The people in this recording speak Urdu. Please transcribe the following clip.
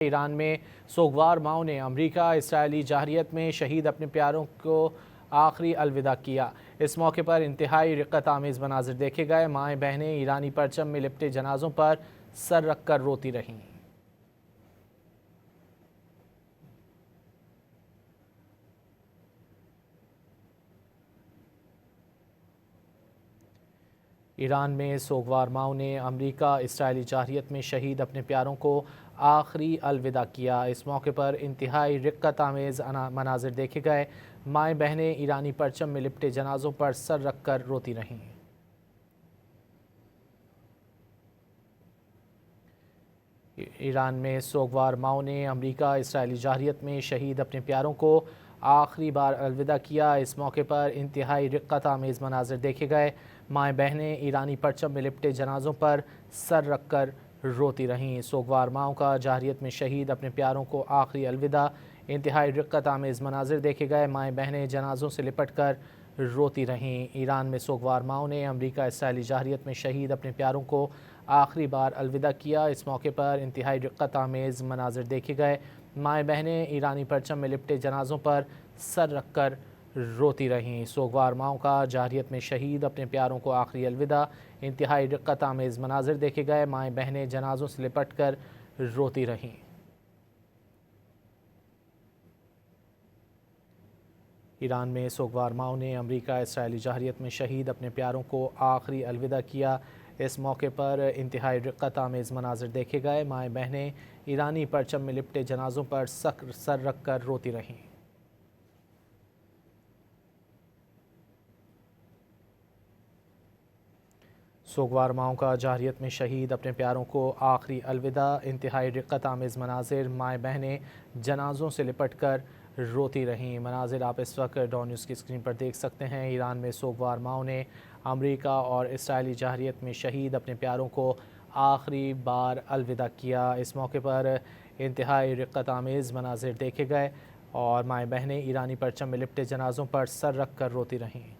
ایران میں سوگوار ماؤں نے امریکہ اسرائیلی جارحیت میں شہید اپنے پیاروں کو آخری الوداع کیا۔ اس موقع پر انتہائی رقت آمیز مناظر دیکھے گئے۔ مائیں بہنیں ایرانی پرچم میں لپٹے جنازوں پر سر رکھ کر روتی رہیں۔ ایران میں سوگوار ماؤں نے امریکہ اسرائیلی جارحیت میں شہید اپنے پیاروں کو آخری الوداع کیا۔ اس موقع پر انتہائی رقت آمیز مناظر دیکھے گئے۔ مائیں بہنیں ایرانی پرچم میں لپٹے جنازوں پر سر رکھ کر روتی رہیں۔ ایران میں سوگوار ماؤں نے امریکہ اسرائیلی جارحیت میں شہید اپنے پیاروں کو آخری بار الوداع کیا۔ اس موقع پر انتہائی رقت آمیز مناظر دیکھے گئے۔ مائیں بہنیں ایرانی پرچم میں لپٹے جنازوں پر سر رکھ کر روتی رہیں۔ سوگوار ماؤں کا جارحیت میں شہید اپنے پیاروں کو آخری الوداع۔ انتہائی رقت آمیز مناظر دیکھے گئے۔ مائیں بہنیں جنازوں سے لپٹ کر روتی رہیں۔ ایران میں سوگوار ماؤں نے امریکہ اسرائیلی جارحیت میں شہید اپنے پیاروں کو آخری بار الوداع کیا۔ اس موقع پر انتہائی رقت آمیز مناظر دیکھے گئے۔ مائیں بہنیں ایرانی پرچم میں لپٹے جنازوں پر سر رکھ کر روتی رہیں۔ سوگوار ماؤں کا جارحیت میں شہید اپنے پیاروں کو آخری الوداع۔ انتہائی رقت آمیز مناظر دیکھے گئے۔ مائیں بہنیں جنازوں سے لپٹ کر روتی رہیں۔ ایران میں سوگوار ماؤں نے امریکہ اسرائیلی جارحیت میں شہید اپنے پیاروں کو آخری الوداع کیا۔ اس موقع پر انتہائی رقت آمیز مناظر دیکھے گئے۔ مائیں بہنیں ایرانی پرچم میں لپٹے جنازوں پر سر رکھ کر روتی رہیں۔ سوگوار ماؤں کا جارحیت میں شہید اپنے پیاروں کو آخری الوداع۔ انتہائی رقت آمیز مناظر۔ مائیں بہنیں جنازوں سے لپٹ کر روتی رہیں۔ مناظر آپ اس وقت ڈان نیوز کی اسکرین پر دیکھ سکتے ہیں۔ ایران میں سوگوار ماؤں نے امریکہ اور اسرائیلی جارحیت میں شہید اپنے پیاروں کو آخری بار الوداع کیا۔ اس موقع پر انتہائی رقت آمیز مناظر دیکھے گئے اور مائیں بہنیں ایرانی پرچم میں لپٹے جنازوں پر سر رکھ کر روتی رہیں۔